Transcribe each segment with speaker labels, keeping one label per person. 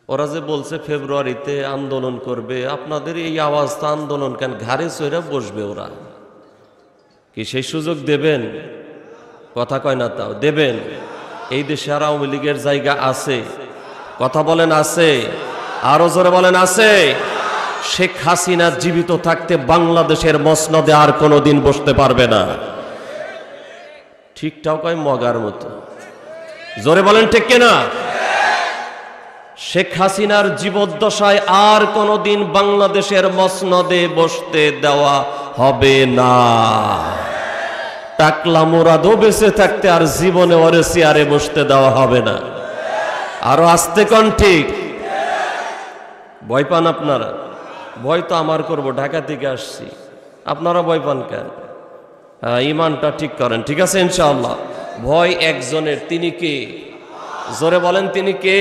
Speaker 1: ওরা যে বলছে ফেব্রুয়ারিতে আন্দোলন করবে, আপনাদের এই আওয়াজটা আন্দোলন কেন? ঘাড়ে চড়ে বসবে ওরা। কি সেই সুযোগ দেবেন? কথা কয় না, তাও দেবেন? এই দেশে আর আওয়ামী লীগের জায়গা আছে? কথা বলেন আছে? আরো জোরে বলেন আছে? শেখ হাসিনা জীবিত থাকতে বাংলাদেশের মসনদে আর কোনোদিন বসতে পারবে না। ঠিকঠাক কয় মগার মতো। জোরে বলেন ঠিক কিনা? শেখ হাসিনার জীবদ্দশায় আর কোনোদিন বাংলাদেশের মসনদে বসতে দেওয়া হবে না। টাকলা মুরাদও বেঁচে থাকতে আর জীবনে ওরে চেয়ারে বসতে দেওয়া হবে না। আরো আস্তে কোন ঠিক? ভয় পান আপনারা? ভয় তো আমার করব, ঢাকা থেকে আসছি, আপনারা ভয় পান কেন? ইমানটা ঠিক করেন, ঠিক আছে ইনশাআল্লাহ। ভয় একজনের, তিনি কে? জোরে বলেন তিনি কে?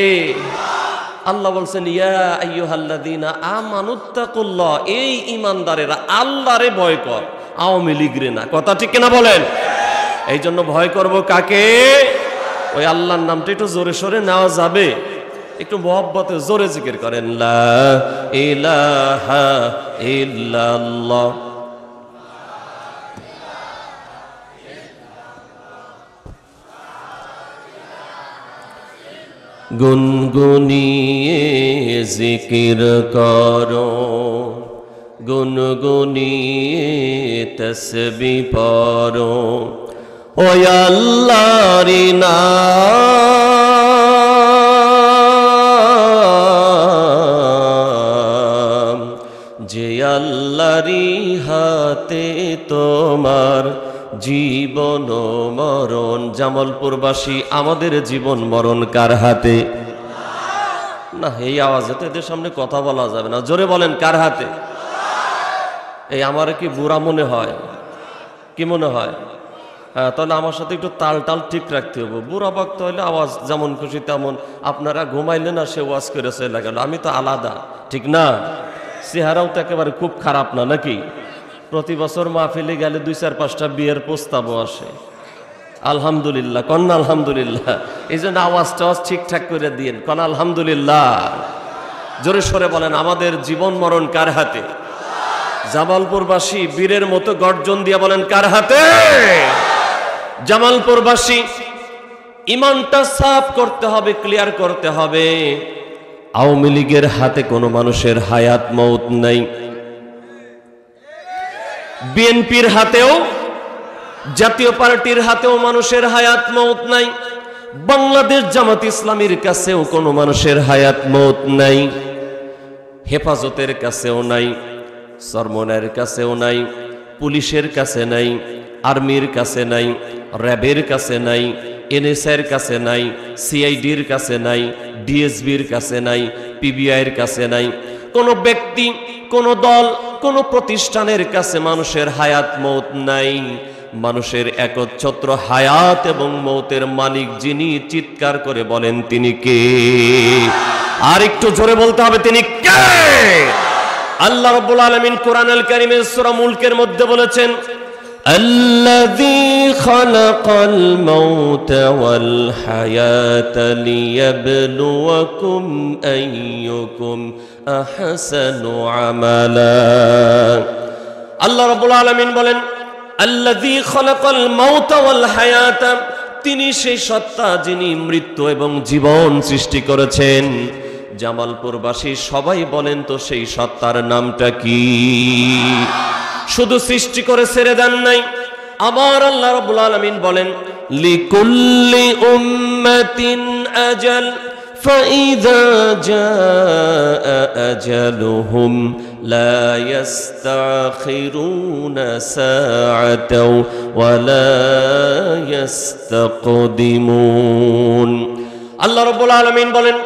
Speaker 1: আল্লাহ বলছেন ইয়া আইয়ুহাল্লাযীনা আমানুত্তাকুল্লাহ, এই ঈমানদারেরা আল্লাহরে ভয় কর, আওয়ামী লীগরে না। কথা ঠিক কিনা বলেন? এই জন্য ভয় করব কাকে? ওই আল্লাহর নামটা একটু জোরে সোরে নেওয়া যাবে? একটু মহব্বতে জোরে জিকির করেন, লা ইলাহা ইল্লাল্লাহ। গুনগুনিয়ে জিকির করো, গুনগুনিয়ে তসবিহ পড়ো, ও আল্লাহর নাম, যে আল্লাহর হাতে তোমার জীবন মরণ। জামালপুরবাসী, আমাদের জীবন মরণ কার হাতে? না, এই আওয়াজে তো এদের সামনে কথা বলা যাবে না। জোরে বলেন কার হাতে? এই আমার কি বুড়া মনে হয়? কি মনে হয়? হ্যাঁ, তাহলে আমার সাথে একটু তাল টাল ঠিক রাখতে হবে। বুড়া ভক্ত হইলে আওয়াজ যেমন খুশি তেমন, আপনারা ঘুমাইলে না সে ওয়াজ করে চলে গেল, আমি তো আলাদা, ঠিক না? চেহারাও তো একেবারে খুব খারাপ না নাকি? প্রতি বছর মাহফিলে গেলে 2-4-5টা বিয়ের প্রস্তাবও আসে। আলহামদুলিল্লাহ কন্যা, আলহামদুলিল্লাহ। এই জন্য আওয়াজ টাওয়াজ ঠিকঠাক করে দিন, কন আলহামদুলিল্লাহ। জোরে সরে বলেন আমাদের জীবন মরণ কার হাতে? জামালপুরবাসী বীরের মতো গর্জন দিয়ে বলেন কার হাতে? জামালপুরবাসী ইমানটা সাফ করতে হবে, ক্লিয়ার করতে হবে। আওয়ামী লীগের হাতে কোনো মানুষের হায়াত মউত নাই, বিএনপির হাতেও, জাতীয় পার্টির হাতেও মানুষের হায়াত মউত নাই, বাংলাদেশ জামাত ইসলামীর কাছেও কোনো মানুষের হায়াত মউত নাই, হেফাজতের কাছেও নাই, সরমনের কাছেও নাই, পুলিশের কাছে নাই, আর্মির কাছে নাই, র্যাবের কাছে নাই, এনএসআইয়ের কাছে নাই, সিআইডির কাছে নাই, ডিএসবির কাছে নাই, পিবিআইয়ের কাছে নাই। কোনো ব্যক্তি, কোনো দল, কোনো প্রতিষ্ঠানের কাছে মানুষের হায়াত মউত নাই। মানুষের একচ্ছত্র হায়াত এবং মউতের মালিক যিনি, চিৎকার করে বলেন তিনি কে? আর একটু জোরে বলতে হবে তিনি কে? আল্লাহ রাব্বুল আলামিন কোরআনুল কারীমের সূরা মুলকের মধ্যে বলেছেন, আল্লাযী খালাকাল মাউতা ওয়াল হায়াতা লিয়াবলুয়াকুম আইয়ুকুম আহসানু আমালা। আল্লাহ রাব্বুল আলামিন বলেন আল্লাযী খালাকাল মাউতা ওয়াল হায়াতা, তিনি সেই সত্তা যিনি মৃত্যু এবং জীবন সৃষ্টি করেছেন। জামালপুরবাসী সবাই বলেন তো সেই সত্তার নামটা কি? শুধু সৃষ্টি করে ছেড়ে দেন নাই, আমার আল্লাহ রাব্বুল আলামিন বলেন লিকুল্লি উম্মাতিন আজাল ফাইযা জাআ আজালুহুম লা ইস্তাখিরুনা সাআতাও ওয়া লা ইস্তাকদিমুন। আল্লাহ রাব্বুল আলামিন বলেন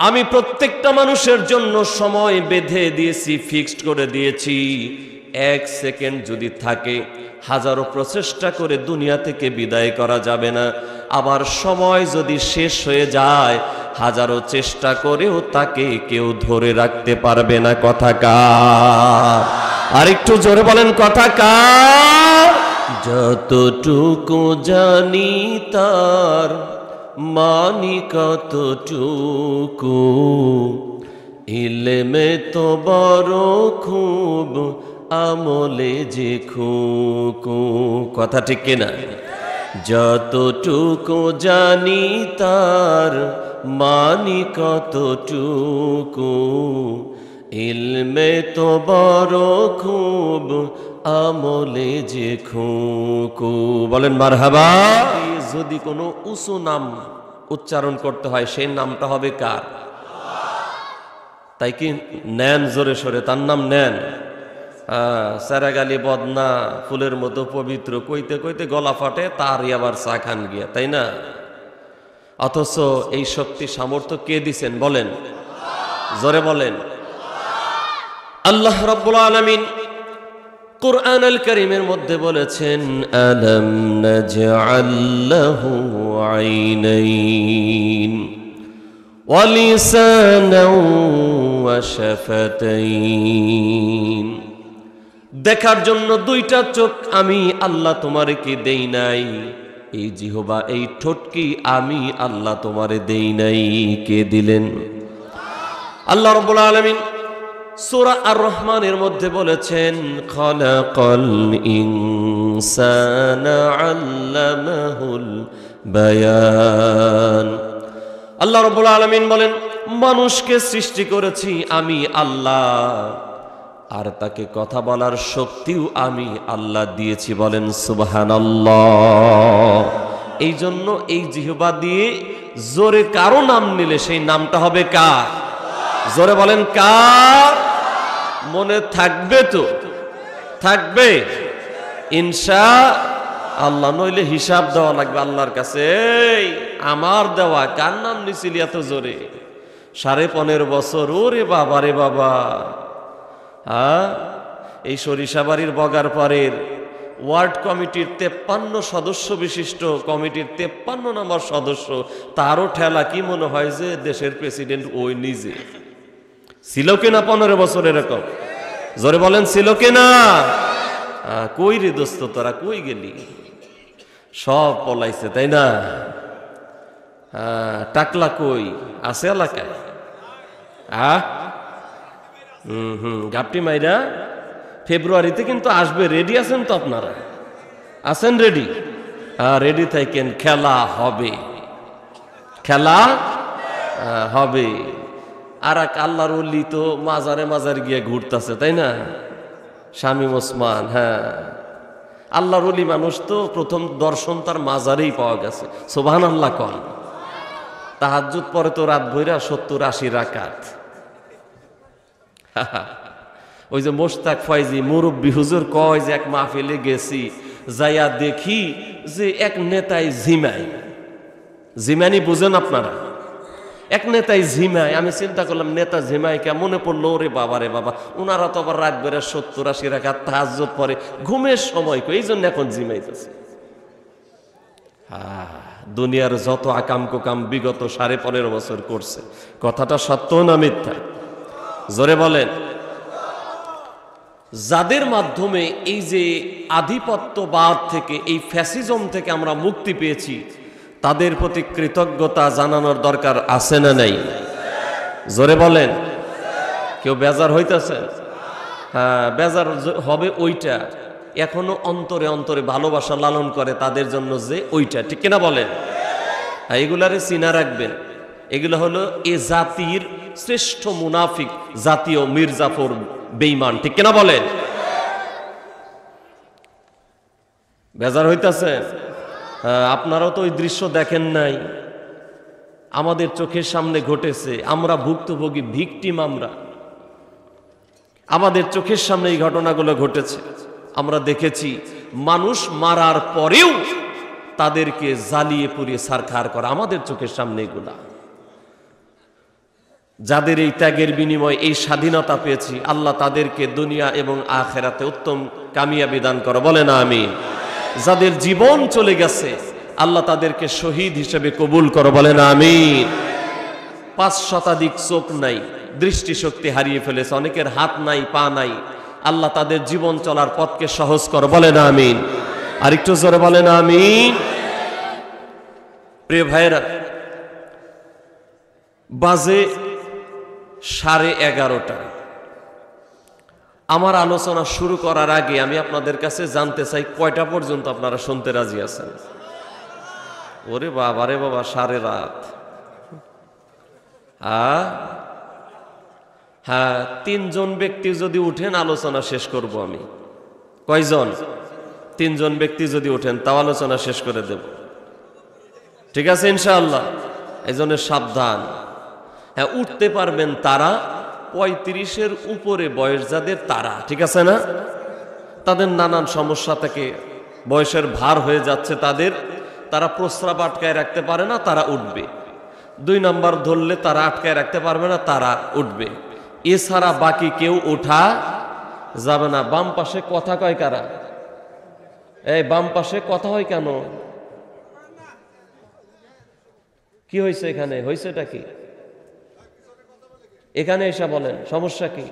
Speaker 1: আমি প্রত্যেকটা মানুষের জন্য সময় বেঁধে দিয়েছি, ফিক্সড করে দিয়েছি। 1 সেকেন্ড যদি থাকে, হাজারো প্রচেষ্টা করে দুনিয়া থেকে বিদায় করা যাবে না। আবার সময় যদি শেষ হয়ে যায়, হাজারো চেষ্টা করেও তাকে কেউ ধরে রাখতে পারবে না। কথা কার? আর একটু জোরে বলেন কথা কার? যতটুকু জানি তার মানি কতটুকু, ইলমে তো বড় খুব, আমলে যে খুকু। কথা ঠিক কিনা? যতটুকু জানি তার মানি কতটুকু, ইলমে তো বড় খুব, আমলে যে খুকু। বলেন মারহাবা। যদি কোনো উঁচু নাম উচ্চারণ করতে হয় সেই নামটা হবে কার? তাই কি নেন জোরে সরে, তার নাম নেন। সারাগালি বদনা ফুলের মতো পবিত্র কইতে কইতে গলা ফাটে, তারই আবার চা খান গিয়া, তাই না? অথচ এই শক্তি সামর্থ্য কে দিছেন বলেন? জোরে বলেন। আল্লাহ রাব্বুল আলামিন কুরআন আল কারীমের মধ্যে বলেছেন, আলাম নাজআল লাহু আইনাইন ওয়া লিসানান ওয়া শাফাতাইন। দেখার জন্য দুইটা চোখ আমি আল্লাহ তোমারে কি দেই নাই? এই জিহবা, এই ঠোঁটকি আমি আল্লাহ তোমারে দেই নাই। কে দিলেন? আল্লাহ রাব্বুল আলামিন সূরা আর রহমানের মধ্যে বলেছেন, খালাকাল ইনসানা আল্লামাহুল বায়ান। আল্লাহ রাব্বুল আলামিন বলেন, মানুষকে সৃষ্টি করেছি আমি আল্লাহ, আর তাকে কথা বলার শক্তিও আমি আল্লাহ দিয়েছি। বলেন সুবহানাল্লাহ। এই জন্য এই জিহ্বা দিয়ে জোরে কারো নাম নিলে সেই নামটা হবে কার? জোরে বলেন কার? মনে থাকবে তো? থাকবে ইনশাআল্লাহ, নইলে হিসাব দেওয়া লাগবে আল্লাহর কাছে। আমার দেওয়া কার নাম নিছিলি এত জোরে? 15.5 বছর। ওরে বাবা রে বাবা। এই সরিষাবাড়ির বগারপাড়ের ওয়ার্ড কমিটির 53 সদস্য বিশিষ্ট কমিটির 53 নম্বর সদস্য, তারও ঠেলা কি মনে হয় যে দেশের প্রেসিডেন্ট ওই নিজে। ছিল কিনা 15 বছর এরকম? জোরে বলেন ছিল কিনা? কই রে দোস্ত, তোরা কই গেলি? সব পলাইছে, তাই না? টাকলা কই আছে এলাকায়? গাপটি মাইরা ফেব্রুয়ারিতে কিন্তু আসবে। রেডি আছেন তো আপনারা? আছেন রেডি? রেডি থাকেন, খেলা হবে, খেলা হবে। আর এক আল্লাহর ওলি তো মাজারে মাজারে গিয়ে ঘুরতেছে, তাই না? শামীম ওসমান। হ্যাঁ, আল্লাহর ওলি মানুষ তো প্রথম দর্শন তার মাজারেই পাওয়া গেছে। সুবহানাল্লাহ কন। তাহাজ্জুদ পরে তো রাত ভইরা 70-80 রাকাত। ওই যে মোশতাক ফয়জি মুরব্বী হুজুর কয় যে এক মাহফিলে গেছি, যাইয়া দেখি যে এক নেতাই ঝিমাই। ঝিমানি বুঝেন আপনারা? এক নেতাই ঝিমাই। আমি চিন্তা করলাম নেতা ঝিমাই কে? মনে পড়লো ওরে বাবা রে বাবা, ওনারা তো আবার রাত বেড়া 70-80 রাকাত তাহাজ্জুদ পরে, ঘুমের সময় কই, এই জন্য এখন ঝিমাইতেছে। দুনিয়ার যত আকাম কুকাম বিগত 15.5 বছর করছে, কথাটা সত্য না মিথ্যা? জোরে বলেন। যাদের মাধ্যমে এই যে আধিপত্যবাদ থেকে, এই ফ্যাসিজম থেকে আমরা মুক্তি পেয়েছি, তাদের প্রতি কৃতজ্ঞতা জানানোর দরকার আছে না নাই? জোরে বলেন। কেউ বেজার হইতেছে? বেজার হবে ওইটা, এখনো অন্তরে অন্তরে ভালোবাসা লালন করে তাদের জন্য, যে ওইটা ঠিক কিনা বলেন? এগুলারে চিনা রাখবেন। এগুলো হলো এ জাতির শ্রেষ্ঠ মুনাফিক, জাতীয় মির্জাফর বেঈমান, ঠিক কিনা বলেন? বেজার হইতাছে? আপনারাও তো ওই দৃশ্য দেখেন নাই, আমাদের চোখের সামনে ঘটেছে। আমরা ভুক্তভোগী, ভিকটিম। আমাদের চোখের সামনে এই ঘটনাগুলো ঘটেছে। আমরা দেখেছি মানুষ মারার পরেও তাদেরকে জ্বালিয়ে পুড়িয়ে ছারখার করা, আমাদের চোখের সামনে এগুলা। যাদের এই ত্যাগের বিনিময়ে এই স্বাধীনতা পেয়েছি, আল্লাহ তাদেরকে দুনিয়া এবং আখিরাতে উত্তম কামিয়াবি দান করো, বলেন আমিন। যাদের জীবন চলে গেছে, আল্লাহ তাদেরকে শহীদ হিসেবে কবুল করো, বলেন আমিন। 5 শতাধিক চোখ নাই, দৃষ্টিশক্তি হারিয়ে ফেলেছে, অনেকের হাত নাই, পা নাই। আল্লাহ তাদের জীবন চলার পথকে সহজ করো, বলেন আমিন। আর একটু জোরে বলেন আমিন। প্রিয় ভাইরা, বাজে 11:30। আমার আলোচনা শুরু করার আগে আমি আপনাদের কাছে জানতে চাই, কয়টা পর্যন্ত আপনারা শুনতে রাজি আছেন? ওরে বাবা রে বাবা, 1:30। হ্যাঁ, 3 জন ব্যক্তি যদি উঠেন আলোচনা শেষ করব আমি। কয়জন? 3 জন ব্যক্তি যদি উঠেন তাও আলোচনা শেষ করে দেব। ঠিক আছে ইনশাআল্লাহ? এই জন্য সাবধান। হ্যাঁ, উঠতে পারবেন তারা 35-এর উপরে বয়স যাদের, তারা। ঠিক আছে না? তাদের নানান সমস্যা থেকে বয়সের ভার হয়ে যাচ্ছে তারা প্রস্রাব আটকায় রাখতে পারে না, তারা উঠবে। 2 নাম্বার ধরলে তারা আটকায় রাখতে পারবে না, তারা উঠবে। এছাড়া বাকি কেউ ওঠা যাবে না। বাম পাশে কথা কয় কারা? এই বাম পাশে কথা হয় কেন? কি হয়েছে এখানে? হয়েছেটা কি? এখানে এসে বলেন সমস্যা কি?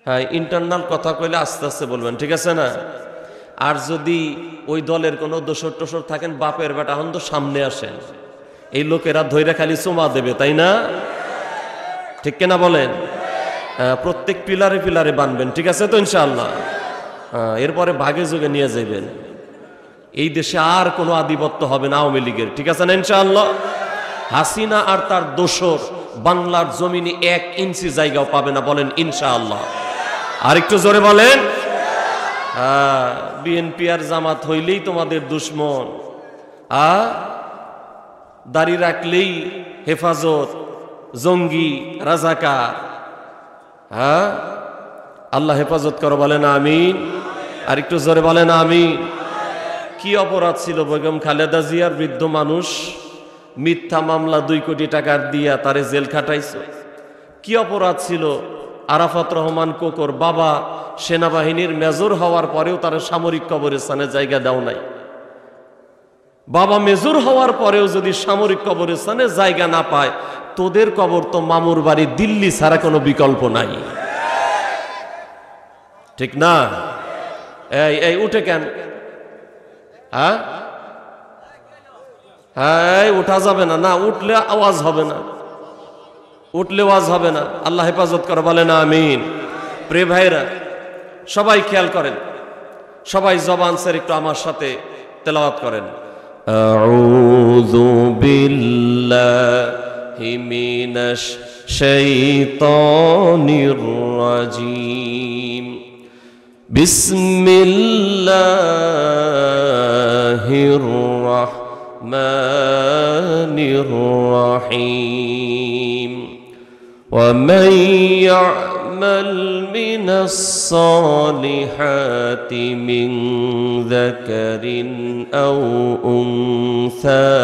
Speaker 1: হ্যাঁ, ইন্টারনাল কথা কইলে আস্তে আস্তে বলবেন, ঠিক আছে না? আর যদি ওই দলের কোনো দোসর টোসর থাকেন, বাপের বেটা হন তো সামনে আসেন। এই লোকেরা ধৈর্য খালি চুমা দেবে, তাই না? ঠিক কিনা বলেন? প্রত্যেক পিলারে পিলারে বানবেন, ঠিক আছে তো ইনশাআল্লাহ? এরপরে ভাগে যোগে নিয়ে যাবেন। এই দেশে আর কোনো আধিপত্য হবে না আওয়ামী লীগের, ঠিক আছে না ইনশাআল্লাহ? হাসিনা আর তার দোসর বাংলার জমিনে 1 ইঞ্চি জায়গাও পাবে না, বলেন ইনশাআল্লাহ। আর একটু জোরে বলেন। বিএনপি আর জামাত হইলেই তোমাদের দুশ্মন। দাড়ি রাখলেই হেফাজত, জঙ্গি, রাজাকার। আল্লাহ হেফাজত করো, বলেন আমিন। আর একটু জোরে বলেন আমিন। কি অপরাধ ছিল বেগম খালেদা জিয়ার? বৃদ্ধ মানুষ, মিথ্যা মামলা 2 কোটি টাকার দিয়া তারে জেল খাটাইছে। কি অপরাধ ছিল আরাফাত রহমান কোকর বাবা সেনাবাহিনীর মেজর হওয়ার পরেও তার সামরিক কবরস্থানে জায়গা দাও নাই? বাবা মেজর হওয়ার পরেও যদি সামরিক কবরস্থানে জায়গা না পায়, তোদের কবর তো মামুর বাড়ি দিল্লি ছাড়া কোনো বিকল্প নাই, ঠিক না? এই উঠে কেন? হ্যাঁ, উঠা যাবে না। না উঠলে আওয়াজ হবে না, উঠলে আওয়াজ হবে না। আল্লাহ হেফাজত করে, বলেন আমিন। প্রিয় ভাইরা, সবাই খেয়াল করেন, সবাই জবান ছেড়ে একটু আমার সাথে তেলাওয়াত করেন। আউযু বিল্লাহি মিনাশ শাইতানির রাজীম। বিসমিল্লাহির রাহমানির রাহিম। ومن يعمل من الصالحات من ذكر أو أنثى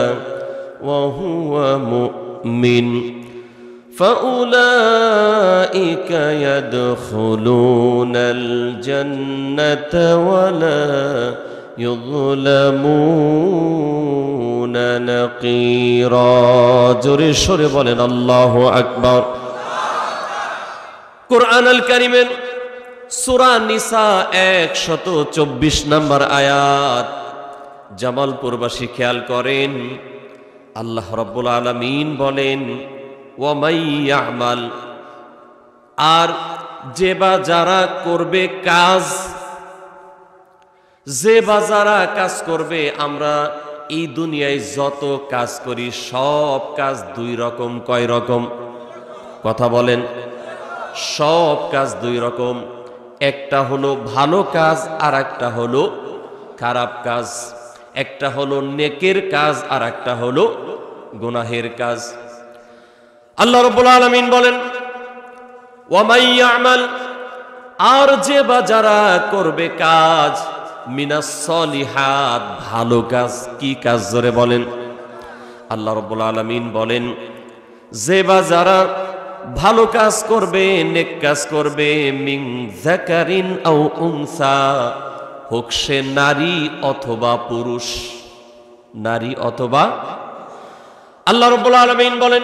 Speaker 1: وهو مؤمن فأولئك يدخلون الجنة ولا يظلمون نقيرا। জোরে সরে বলেন আল্লাহু আকবার। কুরআন আল কারীমের সূরা নিসা 124 নম্বর আয়াত। জামালপুরবাসী খেয়াল করেন, আল্লাহ রাব্বুল আলামিন বলেন ওয়া মান ইয়ামাল, আর যে বা যারা করবে কাজ, যে বা যারা কাজ করবে। আমরা এই দুনিয়ায় যত কাজ করি সব কাজ 2 রকম। কয় রকম? কথা বলেন। সব কাজ 2 রকম। একটা হলো ভালো কাজ আর একটা হলো খারাপ কাজ। একটা হলো নেকের কাজ আর একটা হলো গুনাহের কাজ। আল্লাহ রাব্বুল আলামিন বলেন ওয়া মান ইয়ামাল, আর যে বা যারা করবে কাজ, মিনাস সলিহাত, ভালো কাজ। কি কাজ? জোরে বলেন। আল্লাহ রাব্বুল আলামিন বলেন যে বা যারা ভালো কাজ করবে, নেক কাজ করবে, মিন যাকারিন আও উনসা, হোক সে নারী অথবা পুরুষ। নারী অথবা, আল্লাহ রাব্বুল আলামিন বলেন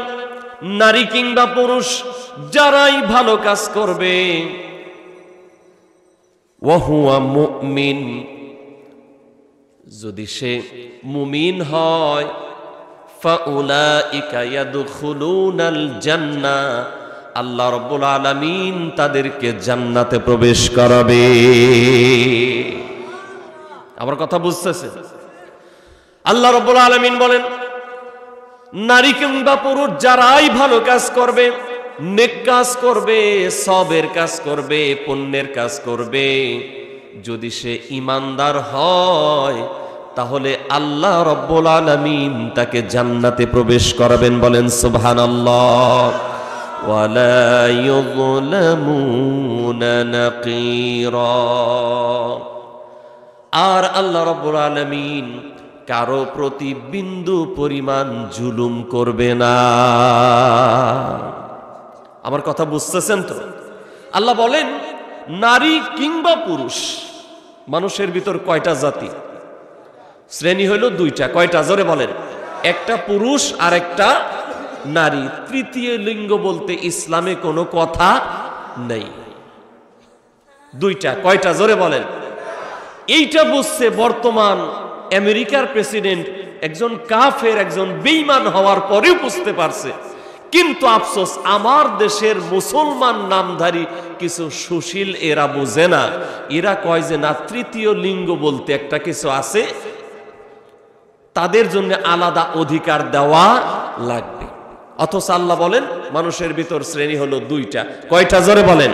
Speaker 1: নারী কিংবা পুরুষ যারাই ভালো কাজ করবে, ওয়া হুয়া মুমিন, যদি সে মুমিন হয় ফাউলাইকা ইয়াদখুলুনাল জান্নাহ, আল্লাহ রাব্বুল আলামিন তাদেরকে জান্নাতে প্রবেশ করাবে। আমার কথা বুঝতেছেন? আল্লাহ রাব্বুল আলামিন বলেন, নারী কিংবা পুরুষ যারাই ভালো কাজ করবে, নেক কাজ করবে, সবের কাজ করবে, পুণ্যের কাজ করবে, যদি সে ঈমানদার হয় তাহলে আল্লাহ রাব্বুল আলামিন তাকে জান্নাতে প্রবেশ করাবেন। বলেন সুবহানাল্লাহ। ওয়ালা ইউযলামুনা নাকিরা। আর আল্লাহ রাব্বুল আলামিন কারো প্রতি বিন্দু পরিমাণ জুলুম করবে না। আমার কথা বুঝতেছেন তো? আল্লাহ বলেন, নারী কিংবা পুরুষ, মানুষের ভিতর কয়টা জাতি? শ্রেণী হইল দুইটা। কয়টা? জোরে বলেন। একটা পুরুষ আর একটা নারী। তৃতীয় লিঙ্গ বলতে ইসলামে কোনো কথা নেই। দুইটা। কয়টা? জোরে বলেন। এইটা বুঝছে বর্তমান আমেরিকার প্রেসিডেন্ট একজন কাফের, একজন বেঈমান হওয়ার পরেও বুঝতে পারছে। কিন্তু আফসোস, আমার দেশের মুসলমান নামধারী কিছু সুশীল এরা বুঝে না। এরা কয় যে না, তৃতীয় লিঙ্গ বলতে একটা কিছু আছে, তাদের জন্য আলাদা অধিকার দেওয়া লাগবে। অথচ আল্লাহ বলেন মানুষের ভিতর শ্রেণী হলো দুইটা। কয়টা? জোরে বলেন।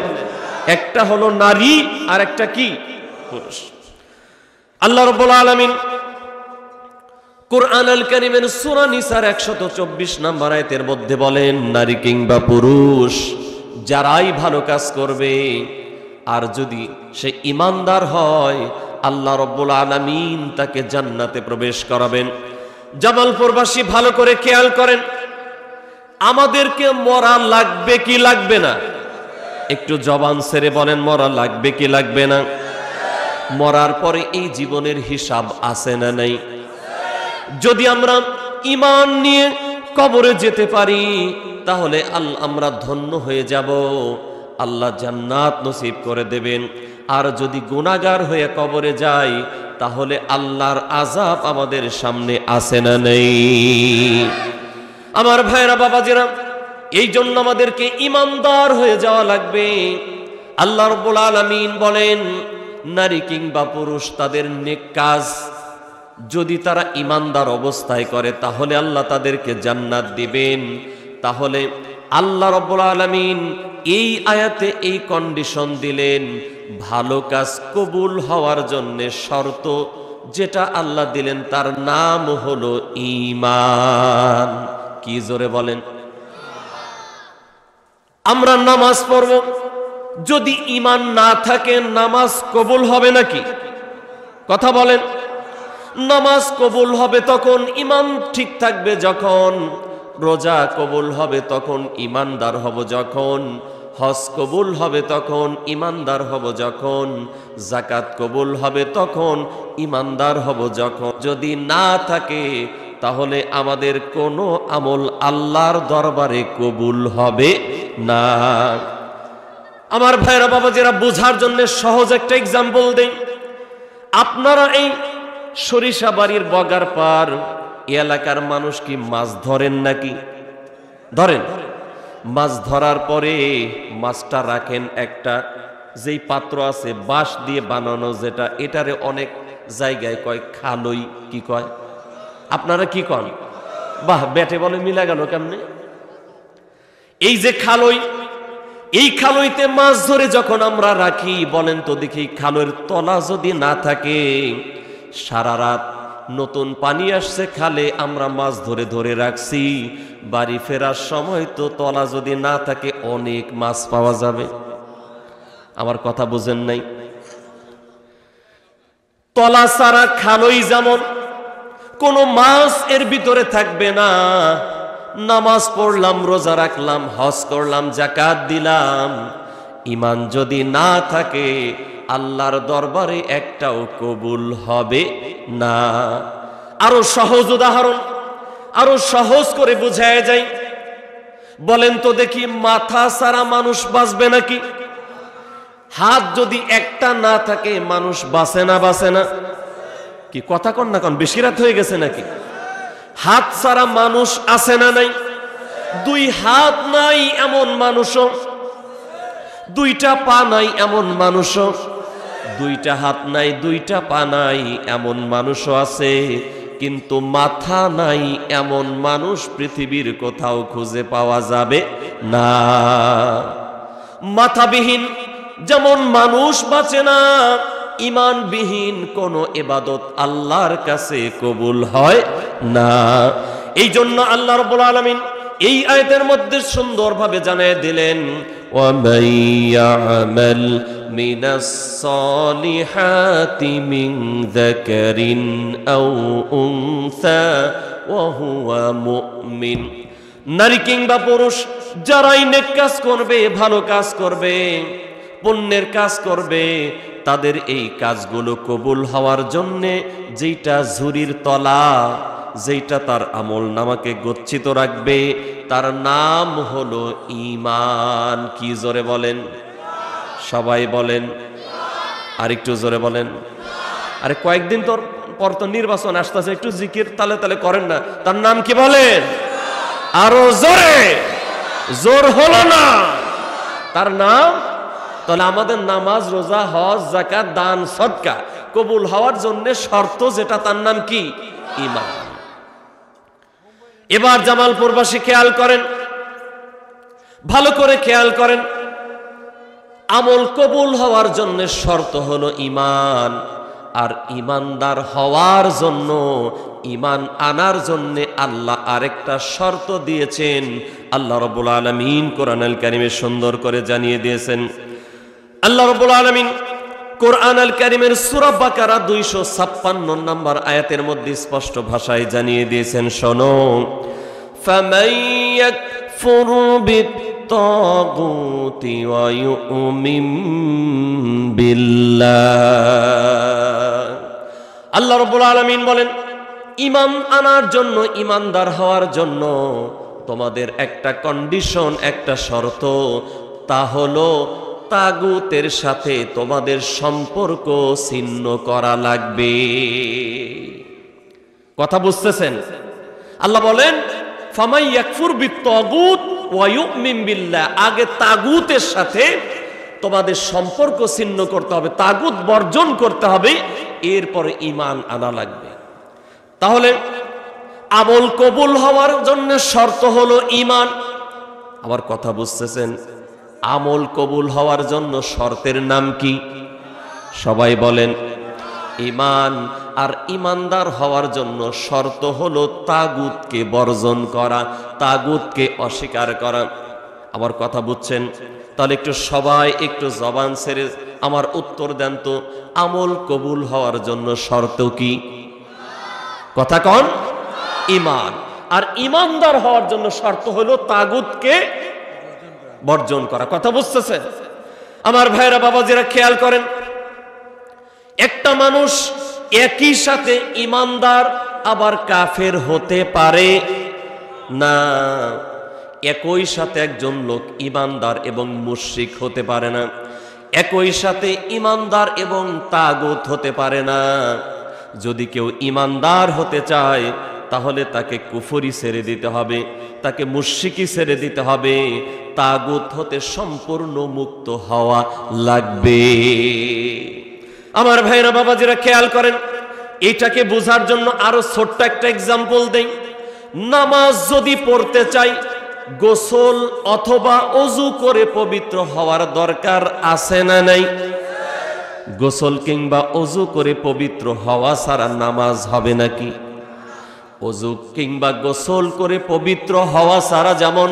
Speaker 1: একটা হলো নারী আর একটা কি? পুরুষ। আল্লাহ রাব্বুল আলামিন কুরআন আল কারীমের সূরা নিসার 124 নম্বর আয়াতের মধ্যে বলেন, নারী কিংবা পুরুষ যারাই ভালো কাজ করবে আর যদি সে ঈমানদার হয়, আল্লাহ রাব্বুল আলামিন তাকে জান্নাতে প্রবেশ করাবেন। জামালপুরবাসী ভালো করে খেয়াল করেন, আমাদেরকে মরা লাগবে কি লাগবে না? একটু জবান ছেড়ে বলেন, মরা লাগবে কি লাগবে না? মরার পরে এই জীবনের হিসাব আছে না নাই? যদি আমরা ঈমান নিয়ে কবরে যেতে পারি তাহলে আমরা ধন্য হয়ে যাব, আল্লাহ জান্নাত নসিব করে দেবেন। আর যদি গুনাহগার হয়ে কবরে যাই তাহলে আল্লাহর আযাব আমাদের সামনে আছে না নেই? আমার ভাইরা, বাবাজিরা, এই জন্য আমাদেরকে ঈমানদার হয়ে যাওয়া লাগবে। আল্লাহ রাব্বুল আলামিন বলেন, নারী কিংবা পুরুষ তাদের নেক কাজ যদি তারা ঈমানদার অবস্থায় করে তাহলে আল্লাহ তাদেরকে জান্নাত দিবেন। তাহলে আল্লাহ রাব্বুল আলামিন এই আয়াতে এই কন্ডিশন দিলেন, ভালো কাজ কবুল হওয়ার জন্য শর্ত যেটা আল্লাহ দিলেন তার নাম হলো ঈমান। কি? জোরে বলেন। আমরা নামাজ পড়ব, যদি ঈমান না থাকে নামাজ কবুল হবে নাকি? কথা বলেন। নামাজ কবুল হবে তখন, ঈমান ঠিক থাকবে যখন। রোজা কবুল হবে তখন, ঈমানদার হব যখন। হজ কবুল হবে তখন, ঈমানদার হব যখন। যাকাত কবুল হবে তখন, ঈমানদার হব যখন। যদি না থাকে তাহলে আমাদের কোনো আমল আল্লাহর দরবারে কবুল হবে না। আমার ভাইরা, বাবাজিরা, বোঝার জন্য সহজ একটা এক্সাম্পল দেই। আপনারা এই সরিষাবাড়ির বগার পার এলাকার মানুষ কি মাছ ধরেন নাকি? ধরেন। মাছ ধরার পরে মাছটা রাখেন একটা যেই পাত্র আছে বাঁশ দিয়ে বানানো, যেটা এটারে অনেক জায়গায় কয় খালই। কি কয়? আপনারা কি কন? বাহ, ব্যাটে বলে মিলা গেল কেমনে? এই যে খালই, এই খালইতে মাছ ধরে যখন আমরা রাখি, বলেন তো দেখি, খালের তলা যদি না থাকে, সারা রাত নতুন পানি আসছে খালে, আমরা মাছ ধরে ধরে রাখছি, বাড়ি ফেরার সময় তো তলা যদি না থাকে অনেক মাছ পাওয়া যাবে। আমার কথা বুঝেন নাই? তলা ছাড়া খালই যেমন, কোনো মাছ এর ভিতরে থাকবে না। নামাজ পড়লাম, রোজা রাখলাম, হজ করলাম, যাকাত দিলাম, ঈমান যদি না থাকে আল্লাহর দরবারে একটাও কবুল হবে না। আরো সহজ উদাহরণ, আরো সহজ করে বোঝায় যায়। বলেন তো দেখি, মাথা ছাড়া মানুষ বাঁচবে নাকি? হাত যদি একটা না থাকে মানুষ বাঁচে না? বাঁচে না? কি কথা কন না কন, বেশি রাত হয়ে গেছে নাকি? হাত ছাড়া মানুষ আছে না নাই? দুই হাত নাই এমন মানুষও, দুইটা পা নাই এমন মানুষও, দুইটা হাত নাই দুইটা পা নাই এমন মানুষও আছে, কিন্তু মাথা নাই এমন মানুষ পৃথিবীর কোথাও খুঁজে পাওয়া যাবে না। মাথাবিহীন যেমন মানুষ বাঁচে না, ঈমানবিহীন কোন ইবাদত আল্লাহর কাছে কবুল হয় না। এই জন্য আল্লাহ রাব্বুল আলামিন এই আয়াতের মধ্যে সুন্দরভাবে জানিয়ে দিলেন, ওয়া মান ইয়ামাল মিনাস সালিহাতি মিন যাকারিন আও উনসা ওয়া হুয়া মুমিন। নারী কিংবা পুরুষ যারাই নেক কাজ করবে, ভালো কাজ করবে, পুণ্যের কাজ করবে, তাদের এই কাজগুলো কবুল হওয়ার জন্যে যেটা ঝুরির তলা, যেটা তার আমল নামাকে গচ্ছিত রাখবে, তার নাম হলো ঈমান। কি জোরে বলেন? সবাই বলেন, আর একটু জোরে বলেন। আরে কয়েকদিন পর তো নির্বাচন আসতেছে, একটু জিকির তালে তালে করেন না। তার নাম কি বলেন? আরো জোরে। জোর হলো না। তার নাম। তাহলে আমাদের নামাজ, রোজা, হজ, যাকাত, দান, সদকা কবুল হওয়ার জন্য শর্ত যেটা, তার নাম কি? ঈমান। এবার জামালপুরবাসী খেয়াল করেন, ভালো করে খেয়াল করেন, আমল কবুল হওয়ার জন্য শর্ত হলো ঈমান। আর ঈমানদার হওয়ার জন্য, ঈমান আনার জন্য আল্লাহ আরেকটা শর্ত দিয়েছেন। আল্লাহ রাব্বুল আলামিন কোরআনুল কারীমে সুন্দর করে জানিয়ে দিয়েছেন। আল্লাহ রাব্বুল আলামিন কোরআনুল কারীমের সূরা বাকারা 256 নম্বর আয়াতের মধ্যে স্পষ্ট ভাষায় জানিয়ে দিয়েছেন, শোনো, ফামান ইয়াকফুর বিত-তাগুতি ওয়া ইউমিন বিল্লাহ। আল্লাহ রাব্বুল আলামিন বলেন, ঈমান আনার জন্য, ঈমানদার হওয়ার জন্য তোমাদের একটা কন্ডিশন, একটা শর্ত, তা হলো তাগুতের সাথে তোমাদের সম্পর্ক ছিন্ন করা লাগবে। কথা বুঝতেছেন? আল্লাহ বলেন, ফামান ইয়াকফুর বিত-তাগুত ওয়া ইউমিন বিল্লাহ। আগে তাগুতের সাথে তোমাদের সম্পর্ক ছিন্ন করতে হবে, তাগুত বর্জন করতে হবে, এরপরে ঈমান আনা লাগবে। তাহলে আমল কবুল হওয়ার জন্য শর্ত হলো ঈমান। আবার কথা বুঝতেছেন? আমল কবুল হওয়ার জন্য শর্তের নাম কি? সবাই বলেন, ঈমান। আর ঈমানদার হওয়ার জন্য শর্ত হলো তাগুতকে বর্জন করা, তাগুতকে অস্বীকার করা। আমার কথা বুঝছেন? তাহলে একটু সবাই একটু জবান ছেড়ে আমার উত্তর দেন তো, আমল কবুল হওয়ার জন্য শর্ত কি? কথা কন। ঈমান। আর ঈমানদার হওয়ার জন্য শর্ত হলো তাগুতকে বর্জন করা। কথা বুঝতেছেন? আমার ভাইরা, বাবাজিরা, খেয়াল করেন, একটা মানুষ একই সাথে ঈমানদার আবার কাফের হতে পারে না। একই সাথে একজন লোক ঈমানদার এবং মুশরিক হতে পারে না। একই সাথে ঈমানদার এবং তাগুত হতে পারে না। যদি কেউ ঈমানদার হতে চায়, তাহলে তাকে কুফরি ছেড়ে দিতে হবে, তাকে মুশরিকি ছেড়ে দিতে হবে, তাগুত হতে সম্পূর্ণ মুক্ত হওয়া লাগবে। আমার ভাইরা, বাবাজিরা, খেয়াল করেন, এটাকে বোঝার জন্য আরো ছোট্ট একটা এক্সাম্পল দেই। নামাজ যদি পড়তে চাই, গোসল অথবা ওযু করে পবিত্র হওয়ার দরকার আছে না নাই? গোসল কিংবা ওযু করে পবিত্র হওয়া ছাড়া নামাজ হবে নাকি? ওযু কিংবা গোসল করে পবিত্র হওয়া ছাড়া যেমন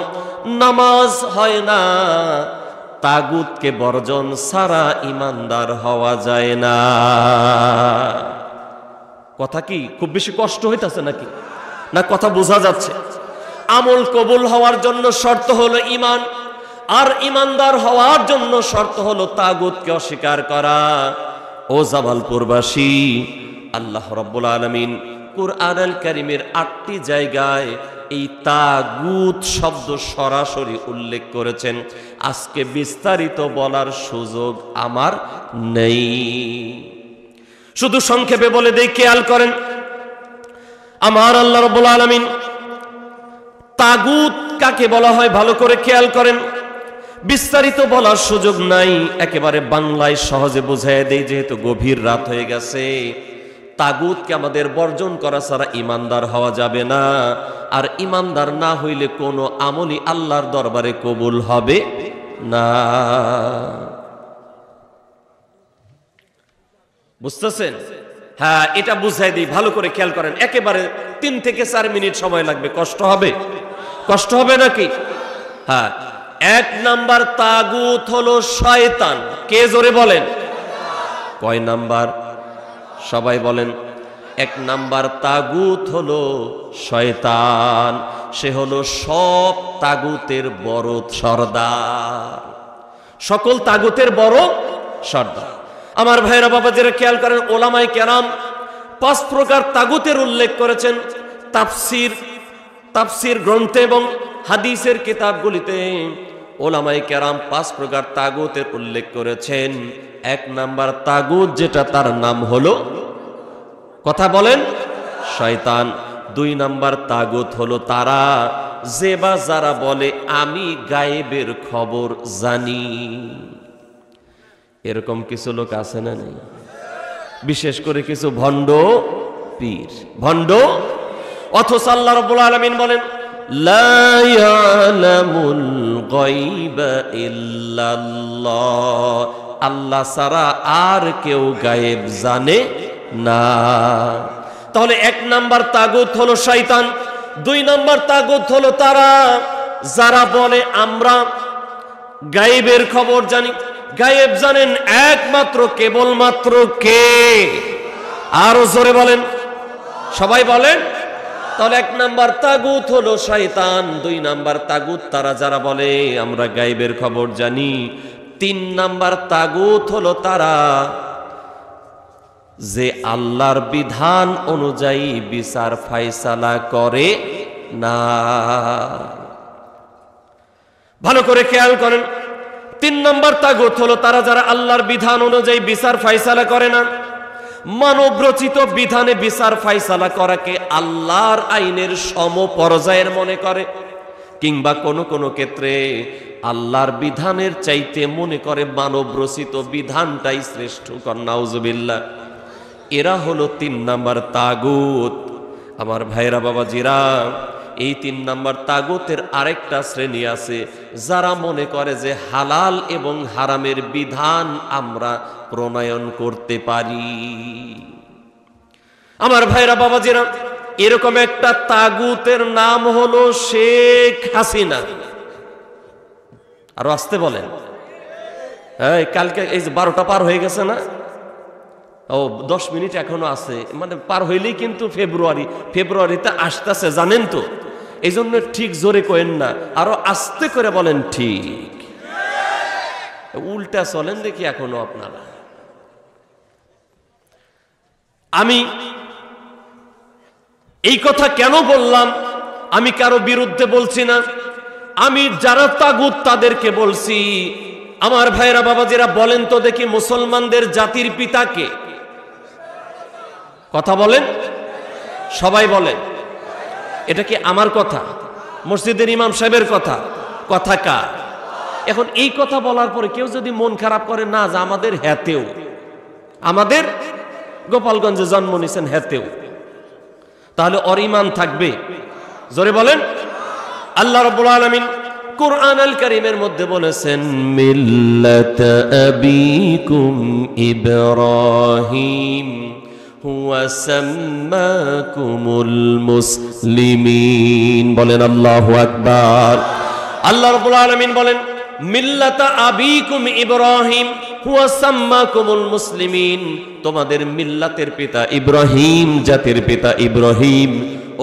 Speaker 1: নামাজ হয় না, তাগুতকে বর্জন ছাড়া ঈমানদার হওয়া যায় না। কথা কি খুব বেশি কষ্ট হইতাছে নাকি? না কথা বোঝা যাচ্ছে? আমল কবুল হওয়ার জন্য শর্ত হলো ঈমান, আর ঈমানদার হওয়ার জন্য শর্ত হলো তাগুতকে অস্বীকার করা। ও জামালপুরবাসী, আল্লাহ রাব্বুল আলামিন কুরআনুল কারীমের 8টি জায়গায় এই তাগুত শব্দ সরাসরি উল্লেখ করেছেন। আজকে বিস্তারিত বলার সুযোগ আমার নেই। শুধু সংক্ষেপে বলে দেই, খেয়াল করেন। আমার আল্লাহ রাব্বুল আলামিন তাগুত কাকে বলা হয় ভালো করে খেয়াল করেন। বিস্তারিত বলার সুযোগ নাই, একেবারে বাংলায় সহজে বুঝাইয়া দেই, যেহেতু গভীর রাত হয়ে গেছে। তাগুতকে আমাদের বর্জন করা ছাড়া ইমানদার হওয়া যাবে না, আর ইমানদার না হইলে কোনো আমলই আল্লাহর দরবারে কবুল হবে না। বুঝতেছেন? হ্যাঁ, এটা বুঝাই দিই, ভালো করে খেয়াল করেন। একেবারে 3 থেকে 4 মিনিট সময় লাগবে। কষ্ট হবে? কষ্ট হবে নাকি? হ্যাঁ, 1 নাম্বার তাগুত হলো শয়তান। কে জোরে বলেন? কয় নাম্বার? সবাই বলেন। 1 নাম্বার তাগুত হলো শয়তান। সে হলো সব তাগুতের বড় সর্দার, সকল তাগুতের বড় সর্দার। আমার ভাইরা বাবাজিরা খেয়াল করেন, ওলামায়ে কেরাম 5 প্রকার তাগুতের উল্লেখ করেছেন। তাফসীর গ্রন্থে এবং হাদিসের কিতাবগুলিতে ওলামায়ে কেরাম 5 প্রকার তাগুতের উল্লেখ করেছেন। 1 নাম্বার তাগুত যেটা, তার নাম হলো, কথা বলেন, শয়তান। 2 নাম্বার তাগুত হলো তারা যে বা যারা বলে আমি গায়েবের খবর জানি। এরকম কিছু লোক আছে না নেই? বিশেষ করে কিছু ভণ্ড পীর, ভণ্ড। অথচ আল্লাহ রাব্বুল আলামিন বলেন, লা ইয়ালামুল গায়বা ইল্লাল্লাহ, আল্লাহ ছাড়া আর কেউ গায়েব জানে না। তাহলে 1 নাম্বার তাগুত হলো শয়তান। 2 নাম্বার তাগুত হলো তারা যারা বলে আমরা গায়েবের খবর জানি। গায়েব জানেন একমাত্র কেবলমাত্র কে? আরো জোরে বলেন, সবাই বলেন। তাহলে 1 নাম্বার তাগুত হলো শয়তান। 2 নাম্বার তাগুত তারা যারা বলে আমরা গায়েবের খবর জানি। 3 নাম্বার তাগুত হলো তারা যে আল্লাহর বিধান অনুযায়ী বিচার ফায়সালা করে না। ভালো করে খেয়াল করেন, 3 নাম্বার তাগুত হলো তারা যারা আল্লাহর বিধান অনুযায়ী বিচার ফায়সালা করে না। মানব রচিত বিধানে বিচার ফায়সালা করাকে আল্লাহর আইনের সমপর্যায়ের মনে করে, কিংবা কোন কোন ক্ষেত্রে আল্লাহর বিধানের চাইতে মনে করে মানব রচিত বিধানটাই শ্রেষ্ঠ। নাউজুবিল্লাহ। এরা হলো 3 নাম্বার তাগুত। আমার ভাইরা বাবাজিরা, এই 3 নাম্বার তাগুতের আরেকটা শ্রেণী আছে, যারা মনে করে যে হালাল এবং হারামের বিধান আমরা প্রণয়ন করতে পারি। আমার ভাইরা বাবাজিরা, এরকম একটা তাগুতের নাম হলো শেখ হাসিনা। আর আসতে বলেন, এই কালকে এই যে 12টা পার হয়ে গেছে না? ও 10 মিনিট এখনো আছে, মানে পার হইলেই কিন্তু ফেব্রুয়ারিতে আসতেছে, জানেন তো? এই জন্য ঠিক জোরে কইেন না, আরো আস্তে করে বলেন ঠিক। উল্টা চলেন দেখি এখনো আপনারা। আমি এই কথা কেন বললাম? আমি কারো বিরুদ্ধে বলছি না, আমি যারা তাগুত তাদেরকে বলছি। আমার ভাইরা বাবাজিরা, বলেন তো দেখি মুসলমানদের জাতির পিতাকে? কথা বলেন, সবাই বলেন। এটা কি আমার কথা? মসজিদের ইমাম সাহেবের কথা? কথা কার? এখন এই কথা বলার পরে কেউ যদি মন খারাপ করে, না যে আমাদের হেতেও, আমাদের গোপালগঞ্জে জন্ম নিছেন হেতেও, তাহলে ওর ঈমান থাকবে? জোরে বলেন। আল্লাহ রাব্বুল আলামিন কুরআন আল কারীমের মধ্যে বলেছেন, মিল্লাত আবিকুম ইব্রাহিম হুয়া সাম্মাকুমুল মুসলিমিন। বলেন আল্লাহু আকবার। আল্লাহ রাব্বুল আলামিন বলেন, মিল্লাতা আবিকুম ইব্রাহিম হুয়া সাম্মাকুমুল মুসলিমিন, তোমাদের মিল্লাতের পিতা ইব্রাহিম, জাতির পিতা ইব্রাহিম।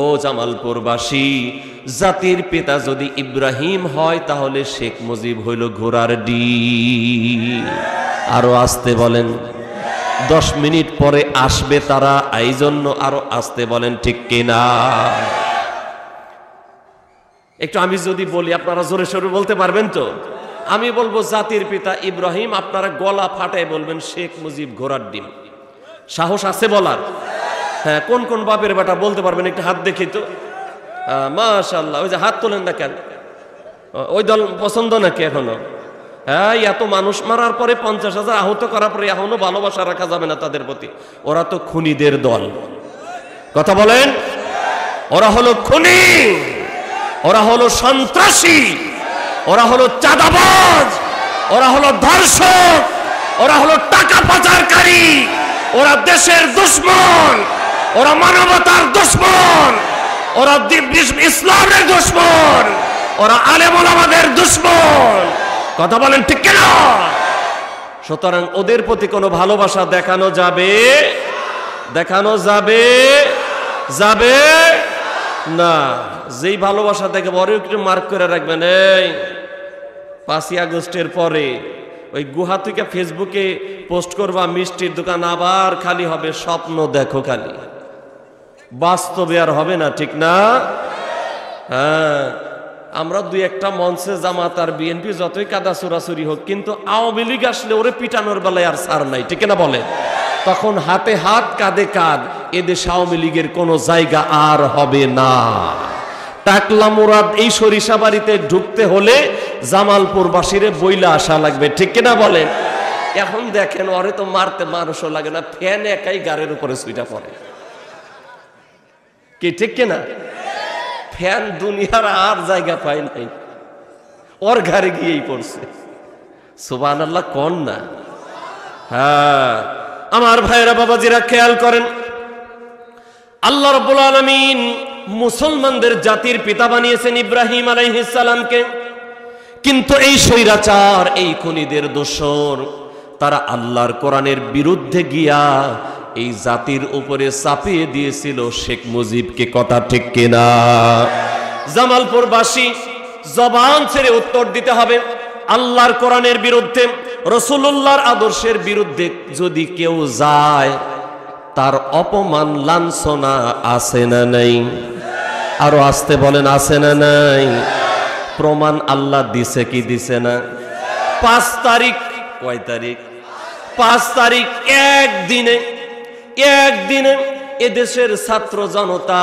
Speaker 1: ও জামালপুরবাসী, জাতির পিতা যদি ইব্রাহিম হয় তাহলে শেখ মুজিব হইল ঘোড়ার ডিম। আরো আসতে বলেন। 10 মিনিট পরে আসবে তারা, এই জন্য আরো আসতে বলেন, ঠিক কিনা? একটু আমি যদি বলি আপনারা জোরে সোরে বলতে পারবেন তো? আমি বলবো জাতির পিতা ইব্রাহিম, আপনারা গলা ফাটায় বলবেন শেখ মুজিব ঘোড়ার ডিম। সাহস আছে বলার? হ্যাঁ, কোন কোন বাপের বেটা বলতে পারবেন একটু হাত দেখি তো? মাশাআল্লাহ। ওই যে হাত তোলেন না কেন? ওই দল পছন্দ নাকি এখনো? হ্যাঁ, এত মানুষ মারার পরে 50,000 আহত করার পরে এখনো ভালোবাসা রাখা যাবে না তাদের প্রতি? ওরা তো খুনিদের দল। কথা বলেন। ওরা হলো খুনি, ওরা হলো সন্ত্রাসী, ওরা হলো চাঁদাবাজ, ওরা হলো ধর্ষক, ওরা হলো টাকা পাচারকারী, ওরা দেশের দুশমন, ওরা মানবতার দুশমন, ওরা ইসলামের দুশমন, ওরা আলেম ওলামাদের দুশমন। কথা বলেন ঠিক কিনা? সুতরাং ওদের প্রতি কোনো ভালোবাসা দেখানো যাবে? দেখানো যাবে? যাবে না। যেই ভালোবাসা দেখে বড় একটু মার্ক করে রাখবেন। এই 5ই আগস্টের পরে ওই গুহা থেকে ফেসবুকে পোস্ট করবা মিষ্টির দোকান আবার খালি হবে, স্বপ্ন দেখো খালি, বাস্তবে আর হবে না, ঠিক না? হ্যাঁ, আমরা দুই একটা মঞ্চে জামাত আর বিএনপি যতই কাদা চোরাচুরি হোক, কিন্তু আওয়ামী লীগ আসলে ওরে পিটানোর বেলায় আর ছাড় নাই, ঠিক না বলে? তখন হাতে হাত কাঁধে কাঁধ, এদেশে আওয়ামী লীগের কোনো জায়গা আর হবে না। টাকলা মুরাদ এই সরিষাবাড়িতে ঢুকতে হলে জামালপুরবাসীরে বইলা আসা লাগবে, ঠিক কিনা বলেন? এখন দেখেন ওরে তো মারতে মানুষও লাগে না, ফ্যান একাই গাড়ির উপরে সুইটা পড়ে, কি ঠিক কিনা? ফ্যান দুনিয়ার আর জায়গা পায় নাই, ওর ঘরে গিয়েই পড়ছে। সুবহানাল্লাহ কোন না? হ্যাঁ, আমার ভাইরা বাবাজিরা খেয়াল করেন, আল্লাহ রাব্বুল আলামিন মুসলমানদের জাতির পিতা বানিয়েছেন ইব্রাহিম আলাইহিস সালামকে, কিন্তু এই স্বৈরাচার, এই খুনিদের দোসর, তারা আল্লাহর কোরআনের বিরুদ্ধে গিয়া এই জাতির উপরে চাপিয়ে দিয়েছিল শেখ মুজিবকে। কথা ঠিক কিনা? জামালপুরবাসী জবান ছেড়ে উত্তর দিতে হবে। আল্লাহর কোরআনের বিরুদ্ধে, রাসূলুল্লাহর আদর্শের বিরুদ্ধে যদি কেউ যায়, তার অপমান লাঞ্ছনা আছে না নাই? আরো আসতে বলেন, আছে না নাই? প্রমাণ আল্লাহ দিছে কি দিছে না? 5 তারিখ, কয় তারিখ? 5 তারিখ একদিনে এদেশের ছাত্র জনতা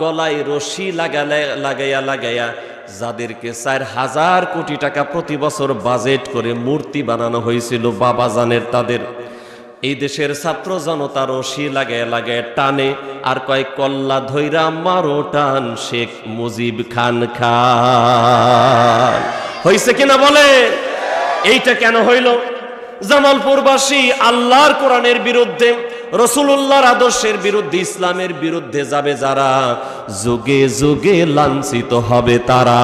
Speaker 1: গলায় রশি লাগাইয়া যাদেরকে 4,000 কোটি টাকা প্রতি বছর বাজেট করে মূর্তি বানানো হয়েছিল বাবাজানের, তাদের এই দেশের ছাত্র জনতা রশি লাগাইয়া টানে আর কয় কল্লা ধইরা মারো টান শেখ মুজিব খান খান। হইছে কিনা বলে? এইটা কেন হইল? জামালপুরবাসী আল্লাহর কোরআনের বিরুদ্ধে, রাসূলুল্লাহর আদর্শের বিরুদ্ধে, ইসলামের বিরুদ্ধে যাবে যারা, যুগে যুগে লাঞ্ছিত হবে তারা।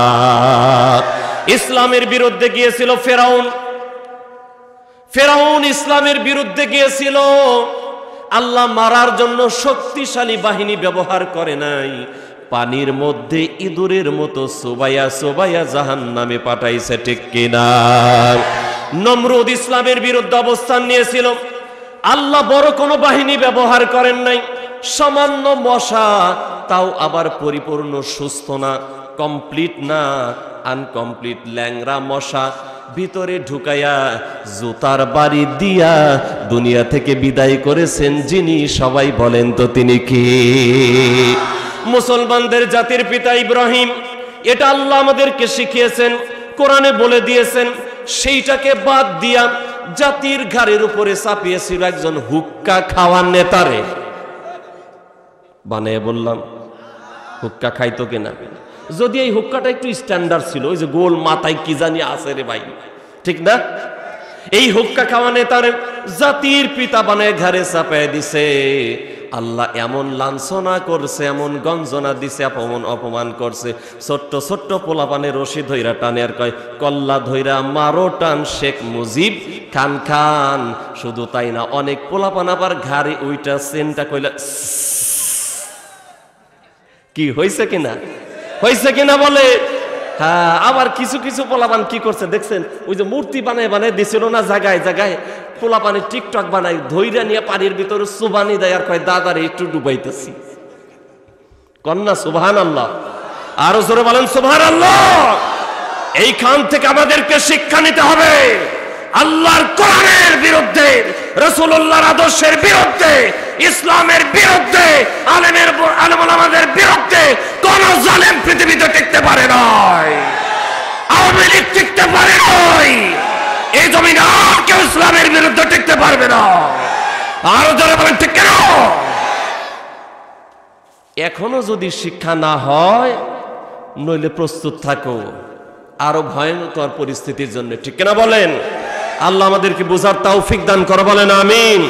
Speaker 1: ইসলামের বিরুদ্ধে গিয়েছিল ফেরাউন ইসলামের বিরুদ্ধে গিয়েছিল। আল্লাহ মারার জন্য শক্তিশালী বাহিনী ব্যবহার করে নাই, পানির মধ্যে ইঁদুরের মতো চোবাইয়া জাহান্নামে পাঠাইছে, ঠিক কিনা? নমরুদ ইসলামের বিরুদ্ধে অবস্থান নিয়েছিল, আল্লাহ বড় কোনো বাহিনী ব্যবহার করেন নাই, সামান্য মশা, তাও আবার পরিপূর্ণ সুস্থ না, কমপ্লিট না, আনকমপ্লিট ল্যাংরা মশা ভিতরে ঢুকাইয়া জুতার বাড়ি দিয়া দুনিয়া থেকে বিদায় করেছেন যিনি, সবাই বলেন তো তিনি কি? মুসলমানদের জাতির পিতা ইব্রাহিম, এটা আল্লাহ আমাদেরকে শিখিয়েছেন, কোরআনে বলে দিয়েছেন। সেইটাকে বাদ দিয়া জাতির ঘাড়ের উপরে চাপিয়েছিল একজন হুক্কা খাওয়ার নেতারে। বানিয়ে বললাম, হুক্কা খাইতো কিনা? যদি এই হুক্কাটা একটু স্ট্যান্ডার্ড ছিল, ওই যে গোল মাথায় কি জানি আছে রে ভাই, ঠিক না? এই হুক্কা খাওয়া নেতারে জাতির পিতা বানায় ঘাড়ে চাপিয়ে দিছে। আল্লাহ এমন লাঞ্ছনা করছে, এমন গঞ্জনা দিছে, অপমান করছে। ছোট্ট ছোট্ট পোলাপানে রশি ধইরা টানে আর কয় কল্লা ধইরা মারো টান শেখ মুজিব খান খান। শুধু তাই না, অনেক পোলাপান আবার ঘাড়ে ওইটা সেন্টা কইলা, কি হয়েছে কিনা? হয়েছে কিনা বলে? হ্যাঁ, আবার কিছু কিছু পোলাপান কি করছে দেখছেন, ওই যে মূর্তি বানায় দিছিল না জায়গায় জায়গায়, পোলাপানের টিকটক বানায় ধইরা নিয়ে পানির ভিতরে সুবানি দেয় আর কয় দাদারে একটু ডুবাইতেছি। কন্যা সুবহানাল্লাহ, আরো জোরে বলেন সুবহানাল্লাহ। এইখান থেকে আমাদেরকে শিক্ষা নিতে হবে। আল্লাহর কোরআনের বিরুদ্ধে, রাসূলুল্লাহর আদর্শের বিরুদ্ধে, ইসলামের বিরুদ্ধে, আলেম ওলামাদের বিরুদ্ধে কোন জালেম পৃথিবীতে টিকতে পারে নাই। আওয়ামী লীগ টিকতে পারে নাই, এই জমিনে আর কেউ ইসলামের বিরুদ্ধে টিকতে পারবে না। আরো যারা বলেন ঠিক কেন? এখনো যদি শিক্ষা না হয়, নইলে প্রস্তুত থাকো আরো ভয়ঙ্কর পরিস্থিতির জন্য, ঠিক কিনা বলেন? আল্লাহ আমাদেরকে বোঝার তৌফিক দান করো, বলেন আমিন।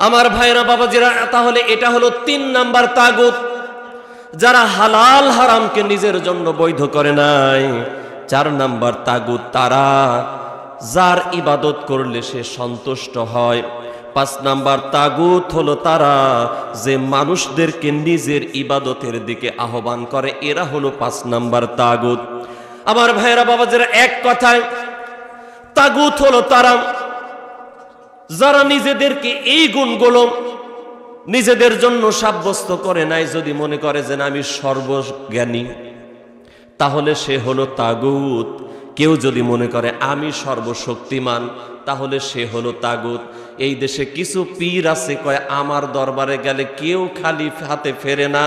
Speaker 1: আমার ভাইরা বাবাজিরা, তাহলে এটা হলো 3 নাম্বার তাগুত, যারা হালাল হারামকে নিজের জন্য বৈধ করে নাই। 4 নাম্বার তাগুত তারা যার ইবাদত করলে সে সন্তুষ্ট হয়। 5 নাম্বার তাগুত হলো তারা যে মানুষদেরকে নিজের ইবাদতের দিকে আহ্বান করে, এরা হলো 5 নাম্বার তাগুত। আমার ভাইরা বাবাজিরা, এক কথায় তাগুত হলো তারা যারা নিজেদেরকে এই গুণগুলো নিজেদের জন্য সাব্যস্ত করে নাই। যদি মনে করে যে আমি সর্বজ্ঞানী, তাহলে সে হলো তাগুত। কেউ যদি মনে করে আমি সর্বশক্তিমান, তাহলে সে হলো তাগুত। এই দেশে কিছু পীর আছে, কয় আমার দরবারে গেলে কেউ খালি হাতে ফেরে না,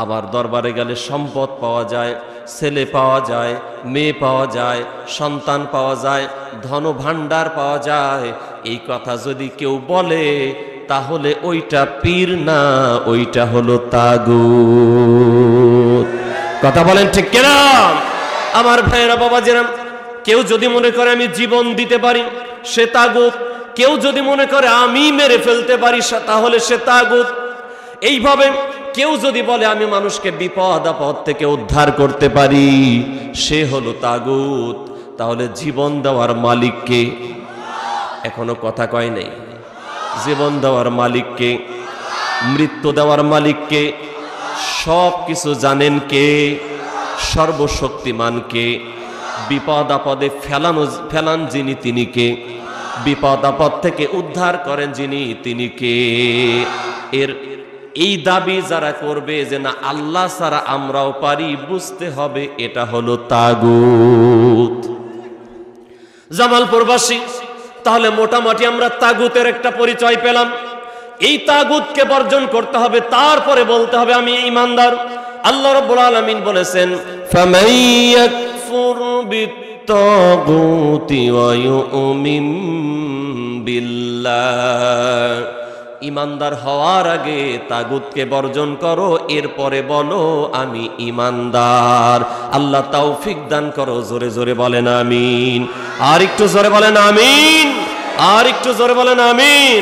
Speaker 1: আমার দরবারে গেলে সম্পদ পাওয়া যায়, ছেলে পাওয়া যায়, মেয়ে পাওয়া যায়, সন্তান পাওয়া যায়, ধন ভাণ্ডার পাওয়া যায়। এই কথা যদি কেউ বলে, তাহলে ওইটা পীর না, ওইটা হলো তাগুত। কথা বলেন ঠিক কিনা? আমার ভাইয়েরা বাবাজিরা, কেউ যদি মনে করে আমি জীবন দিতে পারি, সে তাগুত। কেউ যদি মনে করে আমি মেরে ফেলতে পারি, তাহলে সে তাগুত। এইভাবে কেউ যদি বলে আমি মানুষকে বিপদ আপদ থেকে উদ্ধার করতে পারি, সে হলো তাগুত। তাহলে জীবন দেওয়ার মালিককে, এখনো কথা কয় নাই, জীবন দেওয়ার মালিককে, মৃত্যু দেওয়ার মালিককে, সব কিছু জানেন কে? সর্বশক্তিমান কে? বিপদ আপদে ফেলান যিনি, তিনি কে? বিপদ আপদ থেকে উদ্ধার করেন যিনি, তিনি কে? এই দাবি যারা করবে যে না আল্লাহ ছাড়া আমরাও পারি, বুঝতে হবে এটা হলো তাগুত। জামালপুরবাসী, তাহলে মোটামুটি আমরা তাগুতের একটা পরিচয় পেলাম। এই তাগুতকে বর্জন করতে হবে, তারপরে বলতে হবে আমি ঈমানদার। আল্লাহ রাব্বুল আলামিন বলেছেন, ফামান ইয়াকফুর বিত্তাগুতি ওয়া ইউমিন বিল্লাহ। ঈমানদার হওয়ার আগে তাগুতকে বর্জন করো, এরপরে বলো আমি ঈমানদার। আল্লাহ তৌফিক দান করো। জোরে জোরে বলেন আমিন। আর একটু জোরে বলেন আমিন। আর একটু জোরে বলেন আমিন।